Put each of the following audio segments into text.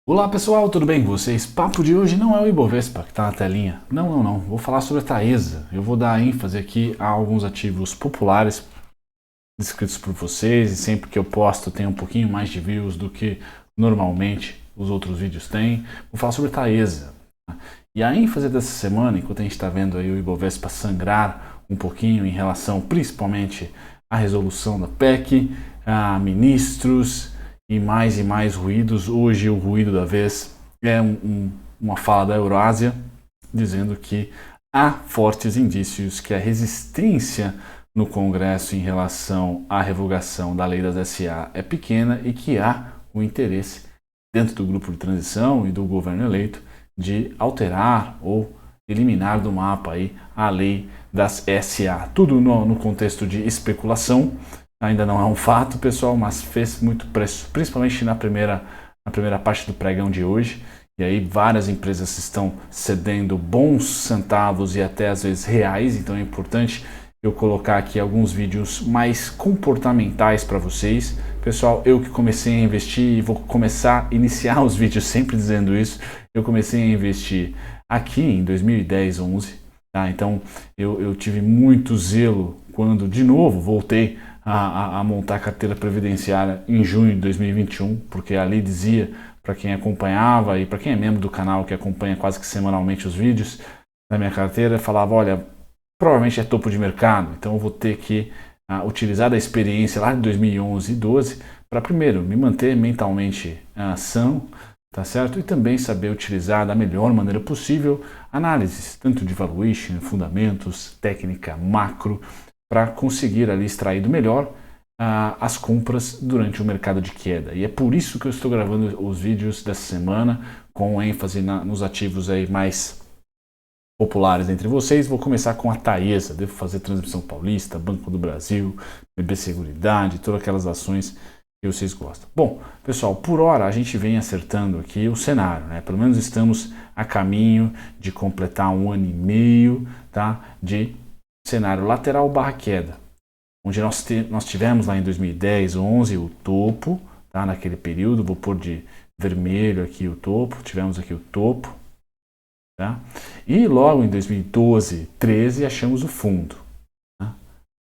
Olá pessoal, tudo bem com vocês? Papo de hoje não é o Ibovespa que está na telinha. Não. Vou falar sobre a Taesa. Eu vou dar ênfase aqui a alguns ativos populares descritos por vocês e sempre que eu posto tem um pouquinho mais de views do que normalmente os outros vídeos têm. Vou falar sobre a Taesa. E a ênfase dessa semana, enquanto a gente está vendo aí o Ibovespa sangrar um pouquinho em relação principalmente à resolução da PEC, a ministros e mais ruídos. Hoje o ruído da vez é uma fala da Eurásia dizendo que há fortes indícios que a resistência no Congresso em relação à revogação da lei das SA é pequena e que há o interesse dentro do grupo de transição e do governo eleito de alterar ou eliminar do mapa aí a lei das SA. Tudo no contexto de especulação. Ainda não é um fato, pessoal, mas fez muito preço, principalmente na primeira parte do pregão de hoje. E aí várias empresas estão cedendo bons centavos e até às vezes reais, então é importante eu colocar aqui alguns vídeos mais comportamentais para vocês. Pessoal, eu que comecei a investir e vou começar a iniciar os vídeos sempre dizendo isso, eu comecei a investir aqui em 2010, 11, tá? Então eu tive muito zelo quando de novo voltei a montar a carteira previdenciária em junho de 2021, porque ali dizia, para quem acompanhava e para quem é membro do canal que acompanha quase que semanalmente os vídeos da minha carteira, falava, olha, provavelmente é topo de mercado, então eu vou ter que utilizar a experiência lá de 2011 e 12 para primeiro me manter mentalmente são, tá certo? E também saber utilizar da melhor maneira possível análises, tanto de valuation, fundamentos, técnica, macro, para conseguir ali extrair do melhor as compras durante o mercado de queda. E é por isso que eu estou gravando os vídeos dessa semana com ênfase nos ativos aí mais populares entre vocês. Vou começar com a Taesa, devo fazer Transmissão Paulista, Banco do Brasil, BB Seguridade, todas aquelas ações que vocês gostam. Bom, pessoal, por hora a gente vem acertando aqui o cenário, né? Pelo menos estamos a caminho de completar 1 ano e meio, tá? De cenário lateral barra queda, onde nós tivemos lá em 2010, 11 o topo, tá? Naquele período, vou pôr de vermelho aqui o topo, tivemos aqui o topo, tá? E logo em 2012, 13 achamos o fundo, tá?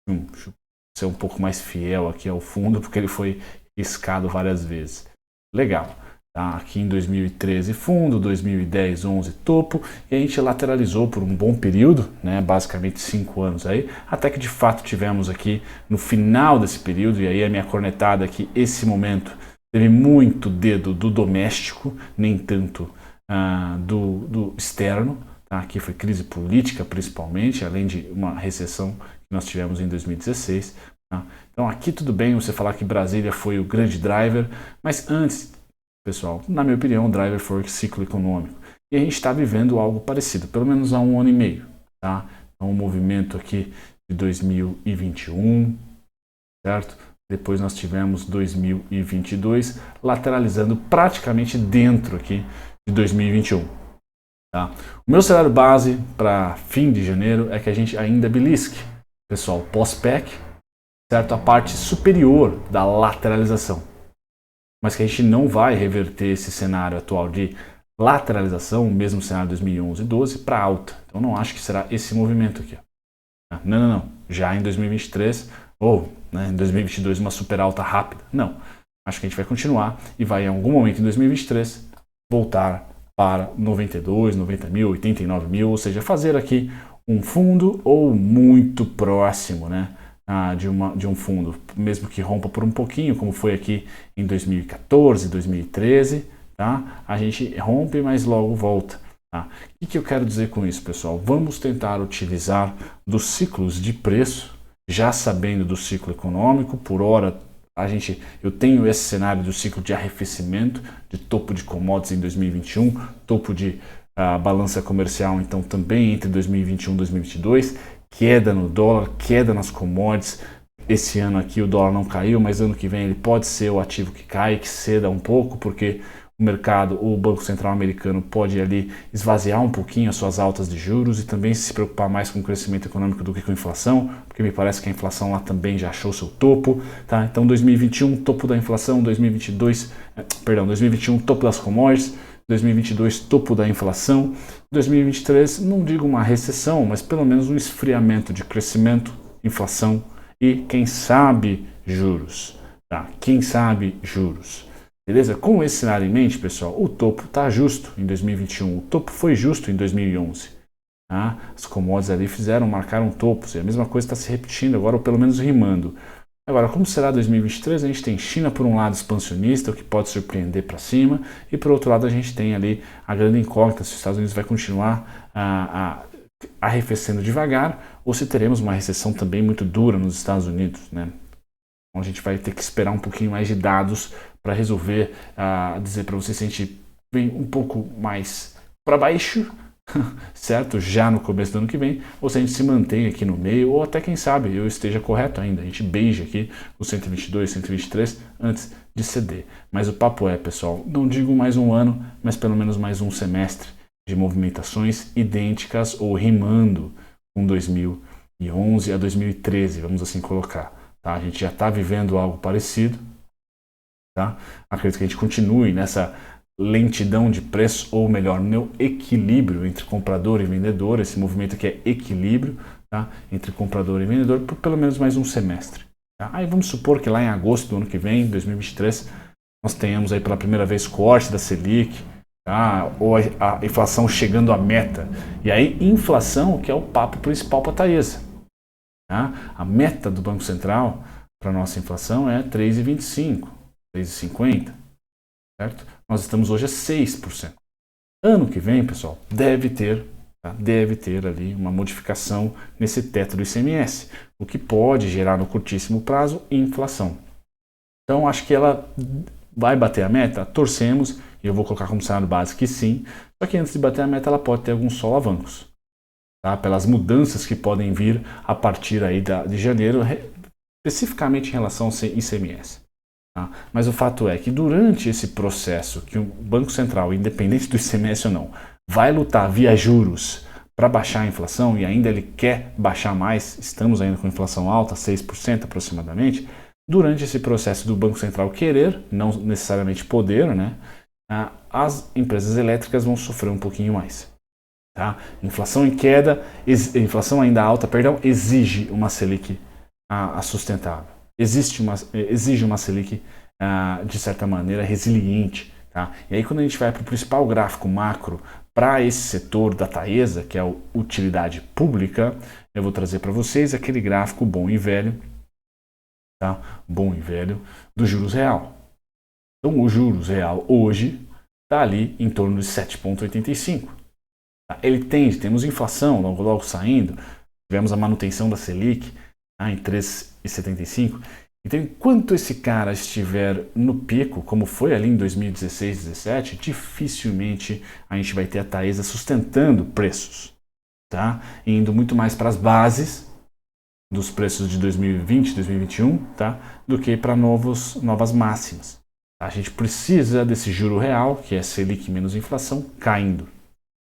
Deixa eu ser um pouco mais fiel aqui ao fundo, porque ele foi riscado várias vezes. Legal. Tá, aqui em 2013 fundo, 2010, 11 topo, e a gente lateralizou por um bom período, né, basicamente 5 anos aí, até que de fato tivemos aqui no final desse período, e aí a minha cornetada aqui, esse momento teve muito dedo do doméstico, nem tanto do externo, tá? Aqui foi crise política principalmente, além de uma recessão que nós tivemos em 2016. Tá? Então aqui tudo bem você falar que Brasília foi o grande driver, mas antes, pessoal, na minha opinião, o driver foi o ciclo econômico. E a gente está vivendo algo parecido, pelo menos há 1 ano e meio. Tá? Então, um movimento aqui de 2021, certo? Depois nós tivemos 2022, lateralizando praticamente dentro aqui de 2021. Tá? O meu cenário base para fim de janeiro é que a gente ainda belisque, pessoal, pós-PEC, certo? A parte superior da lateralização. Mas que a gente não vai reverter esse cenário atual de lateralização, o mesmo cenário de 2011 e 12, para alta. Então não acho que será esse movimento aqui. Não. Já em 2023 ou em 2022 uma super alta rápida. Não. Acho que a gente vai continuar e vai em algum momento em 2023 voltar para 92, 90 mil, 89 mil, ou seja, fazer aqui um fundo ou muito próximo, né? De um fundo, mesmo que rompa por um pouquinho, como foi aqui em 2014, 2013, tá? A gente rompe, mas logo volta. Tá? O que eu quero dizer com isso, pessoal? Vamos tentar utilizar dos ciclos de preço, já sabendo do ciclo econômico. Por hora, eu tenho esse cenário do ciclo de arrefecimento, de topo de commodities em 2021, topo de balança comercial, então também entre 2021 e 2022, queda no dólar, queda nas commodities. Esse ano aqui o dólar não caiu, mas ano que vem ele pode ser o ativo que cai, que ceda um pouco, porque o mercado, o Banco Central americano pode ali esvaziar um pouquinho as suas altas de juros e também se preocupar mais com o crescimento econômico do que com a inflação, porque me parece que a inflação lá também já achou seu topo, tá? Então 2021, topo da inflação, 2021, topo das commodities, 2022, topo da inflação, 2023, não digo uma recessão, mas pelo menos um esfriamento de crescimento, inflação e, quem sabe, juros, tá? Quem sabe, juros. Beleza? Com esse cenário em mente, pessoal, o topo está justo em 2021. O topo foi justo em 2011. Tá? As commodities ali marcaram topos. E a mesma coisa está se repetindo agora, ou pelo menos rimando. Agora, como será 2023? A gente tem China por um lado expansionista, o que pode surpreender para cima. E por outro lado, a gente tem ali a grande incógnita se os Estados Unidos vai continuar arrefecendo devagar ou se teremos uma recessão também muito dura nos Estados Unidos, né? Então a gente vai ter que esperar um pouquinho mais de dados para resolver dizer para você se a gente vem um pouco mais para baixo, certo? Já no começo do ano que vem, ou se a gente se mantém aqui no meio, ou até quem sabe eu esteja correto ainda, a gente beija aqui o 122, 123 antes de ceder. Mas o papo é, pessoal, não digo mais um ano, mas pelo menos mais um semestre de movimentações idênticas ou rimando com 2011 a 2013, vamos assim colocar. Tá? A gente já está vivendo algo parecido. Tá? Acredito que a gente continue nessa lentidão de preço, ou melhor, no equilíbrio entre comprador e vendedor, esse movimento aqui é equilíbrio, tá? Entre comprador e vendedor, por pelo menos mais um semestre. Tá? Aí vamos supor que lá em agosto do ano que vem, 2023, nós tenhamos aí pela primeira vez corte da Selic, tá? Ou a inflação chegando à meta. E aí inflação, que é o papo principal para a Taesa. Tá? A meta do Banco Central para a nossa inflação é 3,25%. 3,50, certo? Nós estamos hoje a 6%. Ano que vem, pessoal, deve ter ali uma modificação nesse teto do ICMS, o que pode gerar no curtíssimo prazo inflação. Então, acho que ela vai bater a meta? Torcemos, e eu vou colocar como cenário básico que sim, só que antes de bater a meta ela pode ter alguns solavancos, tá? Pelas mudanças que podem vir a partir aí de janeiro, especificamente em relação ao ICMS. Tá? Mas o fato é que durante esse processo que o Banco Central, independente do ICMS ou não, vai lutar via juros para baixar a inflação, e ainda ele quer baixar mais, estamos ainda com inflação alta, 6% aproximadamente, durante esse processo do Banco Central querer, não necessariamente poder, né, as empresas elétricas vão sofrer um pouquinho mais. Tá? Inflação em queda, inflação ainda alta, exige uma Selic sustentável. Exige uma Selic, de certa maneira, resiliente. Tá? E aí quando a gente vai para o principal gráfico macro para esse setor da Taesa, que é a utilidade pública, eu vou trazer para vocês aquele gráfico bom e velho, tá? Bom e velho, do juros real. Então o juros real hoje está ali em torno de 7,85. Tá? Temos inflação logo saindo, tivemos a manutenção da Selic em 3,75. Então, enquanto esse cara estiver no pico, como foi ali em 2016, 2017, dificilmente a gente vai ter a Taesa sustentando preços, tá? Indo muito mais para as bases dos preços de 2020, 2021, tá? Do que para novas máximas. A gente precisa desse juro real, que é Selic menos inflação, caindo,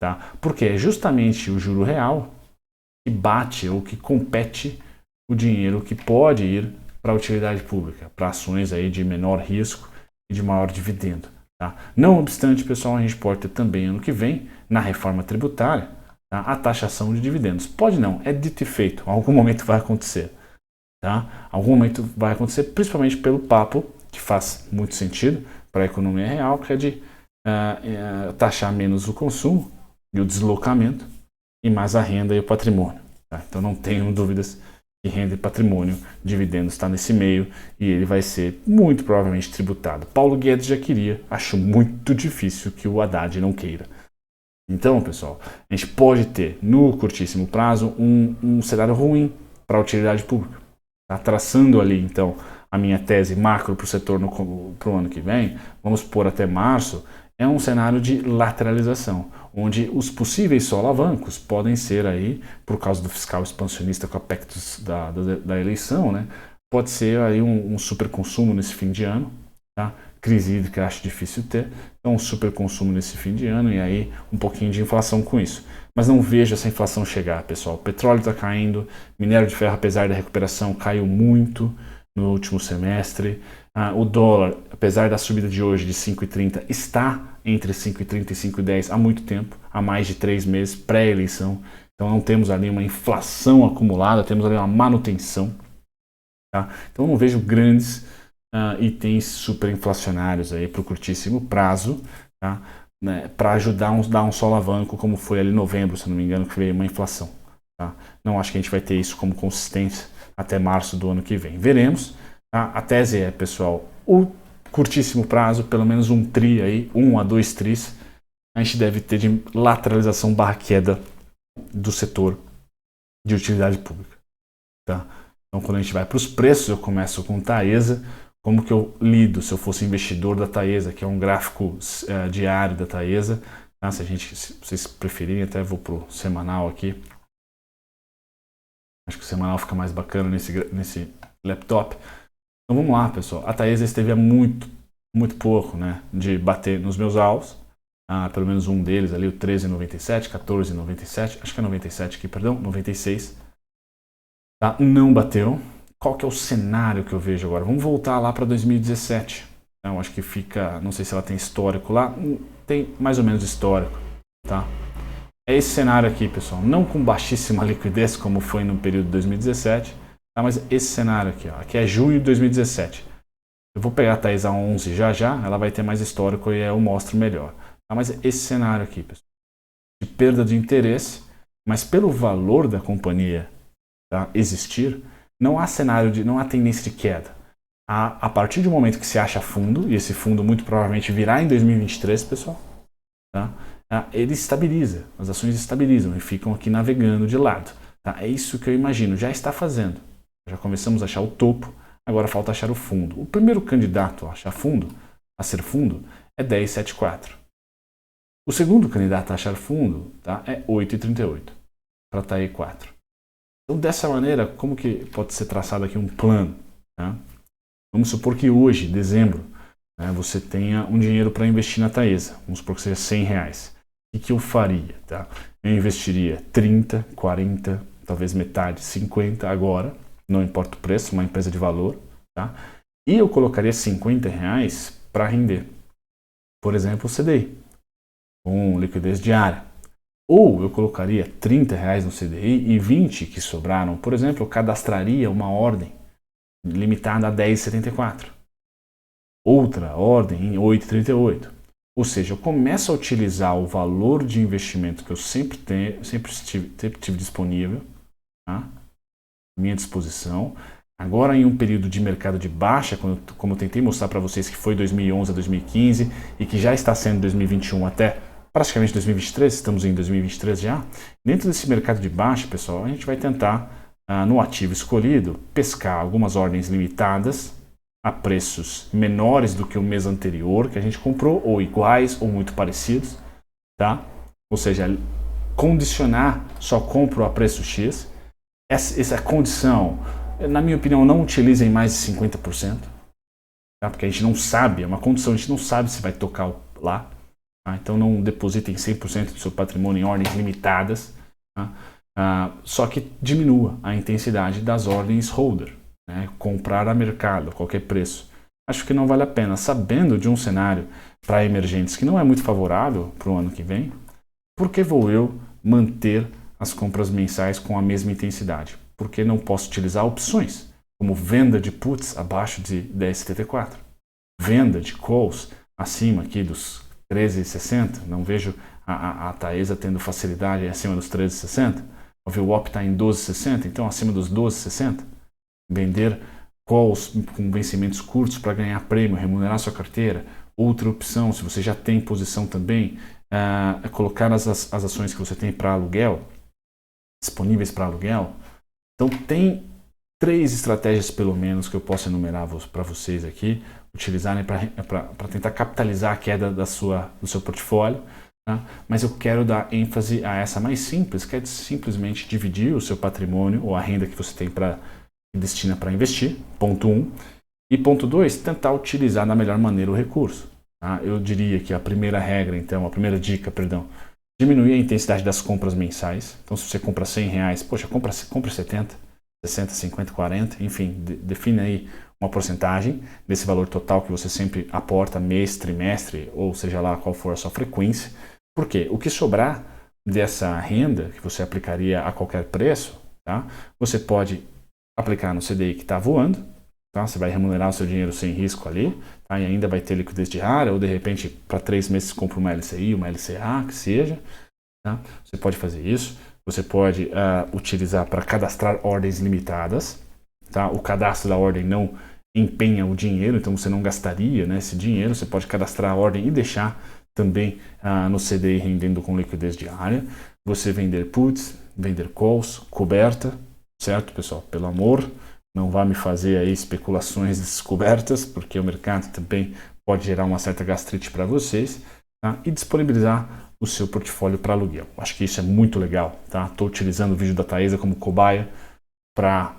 tá? Porque é justamente o juro real que bate ou que compete o dinheiro que pode ir para a utilidade pública, para ações aí de menor risco e de maior dividendo. Tá? Não obstante, pessoal, a gente pode ter também ano que vem, na reforma tributária, tá, a taxação de dividendos. Pode não, é dito e feito, em algum momento vai acontecer. Tá? Algum momento vai acontecer, principalmente pelo papo, que faz muito sentido para a economia real, que é de taxar menos o consumo e o deslocamento e mais a renda e o patrimônio. Tá? Então não tenham dúvidas que renda e patrimônio, dividendos está nesse meio e ele vai ser muito provavelmente tributado. Paulo Guedes já queria, acho muito difícil que o Haddad não queira. Então, pessoal, a gente pode ter no curtíssimo prazo um cenário ruim para a utilidade pública. Tá? Traçando ali, então, a minha tese macro para o setor para o ano que vem, vamos pôr até março, é um cenário de lateralização, onde os possíveis solavancos podem ser aí, por causa do fiscal expansionista com aspectos da eleição, né? Pode ser aí um super consumo nesse fim de ano, tá? crise hídrica acho difícil ter, então um super consumo nesse fim de ano e aí um pouquinho de inflação com isso. Mas não vejo essa inflação chegar, pessoal. O petróleo está caindo, minério de ferro, apesar da recuperação, caiu muito no último semestre. O dólar, apesar da subida de hoje de 5,30, está entre 5,30 e 5,10 há muito tempo, há mais de 3 meses, pré-eleição. Então não temos ali uma inflação acumulada, temos ali uma manutenção. Tá? Então não vejo grandes itens superinflacionários aí para o curtíssimo prazo, tá? Né, para ajudar a dar um solavanco, como foi ali em novembro, se não me engano, que veio uma inflação. Tá? Não acho que a gente vai ter isso como consistência até março do ano que vem. Veremos. Tá? A tese é, pessoal, o curtíssimo prazo, pelo menos um tri aí, 1 a 2 tris, a gente deve ter de lateralização barra queda do setor de utilidade pública. Tá? Então, quando a gente vai para os preços, eu começo com Taesa. Como que eu lido se eu fosse investidor da Taesa, que é um gráfico diário da Taesa. Tá? Se vocês preferirem, até vou para o semanal aqui. Acho que o semanal fica mais bacana nesse laptop. Então vamos lá, pessoal. A Taesa esteve há muito pouco, né, de bater nos meus alvos. Pelo menos um deles ali, o 13,97, 14,97, acho que é 97 aqui, perdão, 96. Tá? Não bateu. Qual que é o cenário que eu vejo agora? Vamos voltar lá para 2017. Então, acho que fica, não sei se ela tem histórico lá, tem mais ou menos histórico, tá? É esse cenário aqui, pessoal, não com baixíssima liquidez como foi no período de 2017, tá? Mas esse cenário aqui, ó, aqui é junho de 2017. Eu vou pegar a Taesa 11 já, ela vai ter mais histórico e eu mostro melhor. Tá? Mas esse cenário aqui, pessoal, de perda de interesse, mas pelo valor da companhia, tá, existir, não há cenário não há tendência de queda. A partir do momento que se acha fundo, e esse fundo muito provavelmente virá em 2023, pessoal, tá? Ele estabiliza, as ações estabilizam e ficam aqui navegando de lado. Tá? É isso que eu imagino, já está fazendo. Já começamos a achar o topo, agora falta achar o fundo. O primeiro candidato a achar fundo, a ser fundo, é 10,74. O segundo candidato a achar fundo, tá, é 8,38 para TAE 4. Então, dessa maneira, como que pode ser traçado aqui um plano? Tá? Vamos supor que hoje, dezembro, né, você tenha um dinheiro para investir na Taesa. Vamos supor que seja R$100. O que eu faria? Tá? Eu investiria 30, 40, talvez metade, 50 agora, não importa o preço, uma empresa de valor. Tá? E eu colocaria R$50 para render. Por exemplo, o CDI, com liquidez diária. Ou eu colocaria R$30 no CDI e 20 que sobraram, por exemplo, eu cadastraria uma ordem limitada a 10,74. Outra ordem em 8,38. Ou seja, eu começo a utilizar o valor de investimento que eu sempre tive disponível, tá, à minha disposição. Agora em um período de mercado de baixa, como eu tentei mostrar para vocês que foi 2011 a 2015 e que já está sendo 2021 até praticamente 2023, estamos em 2023 já. Dentro desse mercado de baixa, pessoal, a gente vai tentar, no ativo escolhido, pescar algumas ordens limitadas a preços menores do que o mês anterior que a gente comprou, ou iguais, ou muito parecidos, tá? Ou seja, condicionar, só compro a preço X. Essa condição, na minha opinião, não utilizem mais de 50%, tá? Porque a gente não sabe, é uma condição, a gente não sabe se vai tocar lá. Então não depositem 100% do seu patrimônio em ordens limitadas, tá? Só que diminua a intensidade das ordens holder, né? Comprar a mercado, a qualquer preço. Acho que não vale a pena, sabendo de um cenário para emergentes que não é muito favorável para o ano que vem. Por que vou eu manter as compras mensais com a mesma intensidade? Porque não posso utilizar opções, como venda de puts abaixo de 10,74, venda de calls acima aqui dos 13,60, não vejo a Taesa tendo facilidade acima dos 13,60. O VWAP está em 12,60, então acima dos 12,60. Vender calls com vencimentos curtos para ganhar prêmio, remunerar sua carteira. Outra opção, se você já tem posição também, é colocar as ações que você tem para aluguel, disponíveis para aluguel. Então tem 3 estratégias pelo menos que eu posso enumerar para vocês aqui, utilizarem para tentar capitalizar a queda do seu portfólio, tá? Mas eu quero dar ênfase a essa mais simples, que é simplesmente dividir o seu patrimônio ou a renda que você tem destina para investir, ponto 1, E ponto 2, tentar utilizar da melhor maneira o recurso. Tá? Eu diria que a primeira regra, então, a primeira dica, perdão, diminuir a intensidade das compras mensais. Então, se você compra R$100, poxa, compra 70, 60, 50, 40, enfim, define aí uma porcentagem desse valor total que você sempre aporta mês, trimestre, ou seja lá qual for a sua frequência. Por quê? O que sobrar dessa renda que você aplicaria a qualquer preço, tá? Você pode aplicar no CDI que está voando, tá? Você vai remunerar o seu dinheiro sem risco ali, tá? E ainda vai ter liquidez diária, ou de repente para 3 meses compra uma LCI, uma LCA, que seja. Tá? Você pode fazer isso. Você pode utilizar para cadastrar ordens limitadas. Tá? O cadastro da ordem não empenha o dinheiro, então você não gastaria, né, esse dinheiro. Você pode cadastrar a ordem e deixar também no CDI rendendo com liquidez diária. Você vender puts, vender calls, coberta, certo, pessoal? Pelo amor, não vá me fazer aí especulações descobertas, porque o mercado também pode gerar uma certa gastrite para vocês, tá? E disponibilizar o seu portfólio para aluguel. Acho que isso é muito legal, tá? Estou utilizando o vídeo da Taesa como cobaia para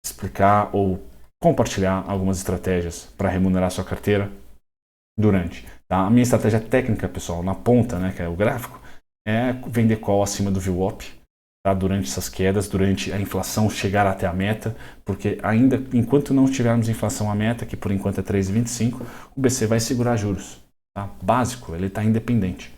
explicar ou compartilhar algumas estratégias para remunerar sua carteira durante. Tá? A minha estratégia técnica, pessoal, na ponta, né, que é o gráfico, é vender call acima do VWAP, tá? Durante essas quedas, durante a inflação chegar até a meta, porque ainda enquanto não tivermos inflação à meta, que por enquanto é 3,25, o BC vai segurar juros. Tá? Básico, ele está independente.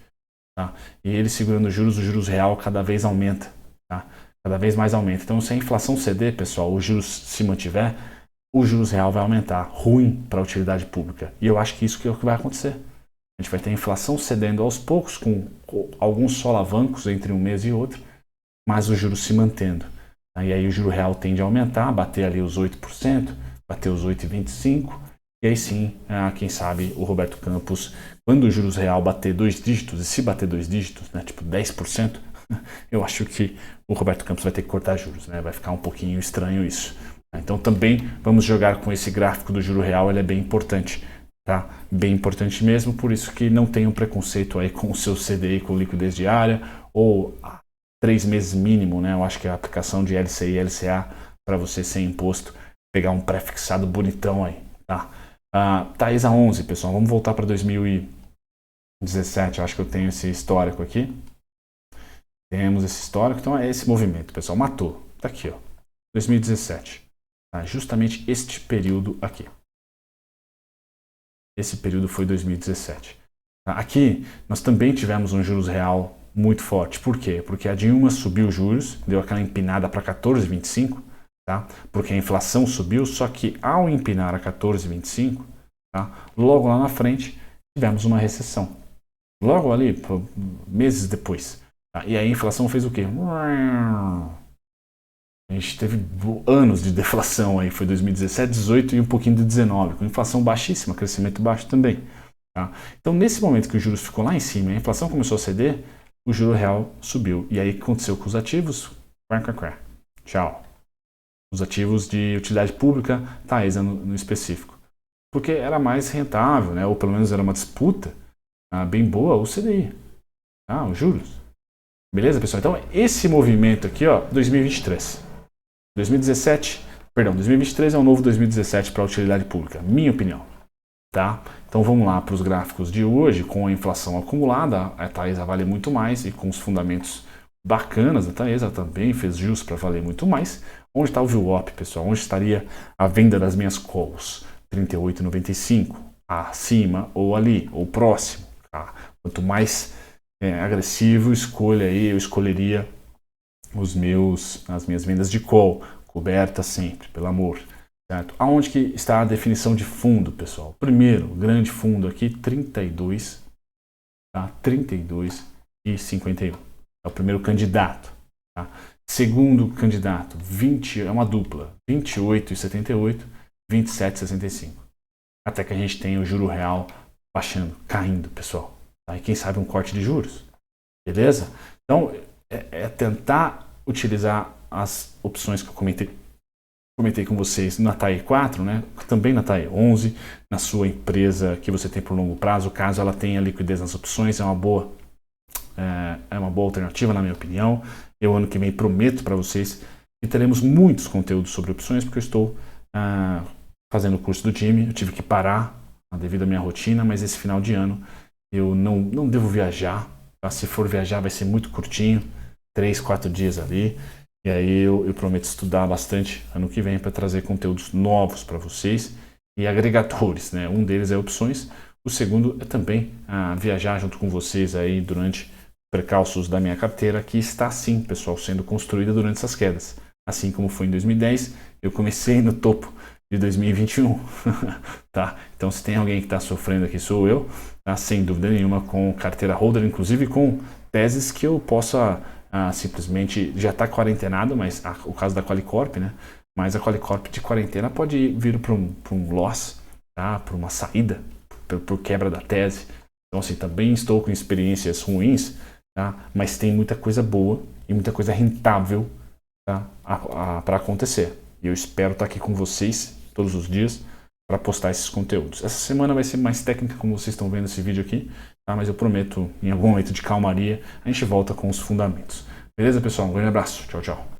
Tá? E ele segurando os juros real cada vez aumenta. Tá? Cada vez mais aumenta. Então, se a inflação ceder, pessoal, os juros se mantiver, o juros real vai aumentar. Ruim para a utilidade pública. E eu acho que isso que é o que vai acontecer. A gente vai ter a inflação cedendo aos poucos, com alguns solavancos entre um mês e outro, mas os juros se mantendo. E aí o juro real tende a aumentar, bater ali os 8%, bater os 8,25%, e aí sim, quem sabe o Roberto Campos, quando o juros real bater 2 dígitos, e se bater 2 dígitos, né, tipo 10%, eu acho que o Roberto Campos vai ter que cortar juros, né, vai ficar um pouquinho estranho isso. Então também vamos jogar com esse gráfico do juro real, ele é bem importante. Tá? Bem importante mesmo, por isso que não tenham preconceito aí com o seu CDI com liquidez diária ou 3 meses mínimo, né? Eu acho que é a aplicação de LCI e LCA para você sem imposto, pegar um pré-fixado bonitão aí, tá? Taesa 11, pessoal, vamos voltar para 2017, eu acho que eu tenho esse histórico aqui. Temos esse histórico, então é esse movimento, pessoal, matou, tá aqui, ó, 2017, tá? Justamente este período aqui. Esse período foi 2017. Aqui nós também tivemos um juros real muito forte. Por quê? Porque a Dilma subiu os juros, deu aquela empinada para 14,25, tá? Porque a inflação subiu, só que ao empinar a 14,25, tá? Logo lá na frente tivemos uma recessão. Logo ali, meses depois. Tá? E aí a inflação fez o quê? A gente teve anos de deflação aí, foi 2017, 18 e um pouquinho de 19, com inflação baixíssima, crescimento baixo também. Tá? Então, nesse momento que os juros ficou lá em cima e a inflação começou a ceder, o juro real subiu. E aí o que aconteceu com os ativos? Tchau. Os ativos de utilidade pública, Taesa no específico. Porque era mais rentável, né? Ou pelo menos era uma disputa bem boa, o CDI, tá? Os juros. Beleza, pessoal? Então, esse movimento aqui, ó, 2023. 2023 é o novo 2017 para a utilidade pública, minha opinião. Tá? Então vamos lá para os gráficos de hoje, com a inflação acumulada, a Taesa vale muito mais e com os fundamentos bacanas, a Taesa também fez jus para valer muito mais. Onde está o VWAP, pessoal? Onde estaria a venda das minhas calls? 38,95, acima ou ali, ou próximo. Tá? Quanto mais agressivo, escolha aí, eu escolheria as minhas vendas de call, coberta sempre, pelo amor. Certo? Aonde que está a definição de fundo, pessoal? Primeiro, grande fundo aqui, 32, tá? 32 e 51. É o primeiro candidato. Tá? Segundo candidato, 20, é uma dupla, 28 e 78, 27 e 65. Até que a gente tenha o juro real baixando, caindo, pessoal. Tá? E quem sabe um corte de juros. Beleza? Então, é tentar utilizar as opções que eu comentei com vocês na TAE 4, né? Também na TAE 11, na sua empresa que você tem por longo prazo, caso ela tenha liquidez nas opções, é uma boa alternativa, na minha opinião. Eu, ano que vem, prometo para vocês que teremos muitos conteúdos sobre opções, porque eu estou fazendo o curso do time. Eu tive que parar devido à minha rotina, mas esse final de ano eu não devo viajar. Tá? Se for viajar vai ser muito curtinho, 3, 4 dias ali. E aí eu prometo estudar bastante ano que vem para trazer conteúdos novos para vocês e agregadores, né? Um deles é opções, o segundo é também viajar junto com vocês aí durante percalços da minha carteira, que está sim, pessoal, sendo construída durante essas quedas. Assim como foi em 2010, eu comecei no topo de 2021, tá? Então se tem alguém que está sofrendo aqui sou eu, tá? Sem dúvida nenhuma, com carteira holder, inclusive com teses que eu possa simplesmente já está quarentenado, mas o caso da Qualicorp, né? Mas a Qualicorp de quarentena pode vir para um loss, tá? Para uma saída, por quebra da tese. Então assim, também estou com experiências ruins, tá? Mas tem muita coisa boa e muita coisa rentável, tá? Para acontecer. E eu espero estar aqui com vocês todos os dias para postar esses conteúdos. Essa semana vai ser mais técnica, como vocês estão vendo esse vídeo aqui, tá? Mas eu prometo, em algum momento de calmaria, a gente volta com os fundamentos. Beleza, pessoal? Um grande abraço. Tchau, tchau.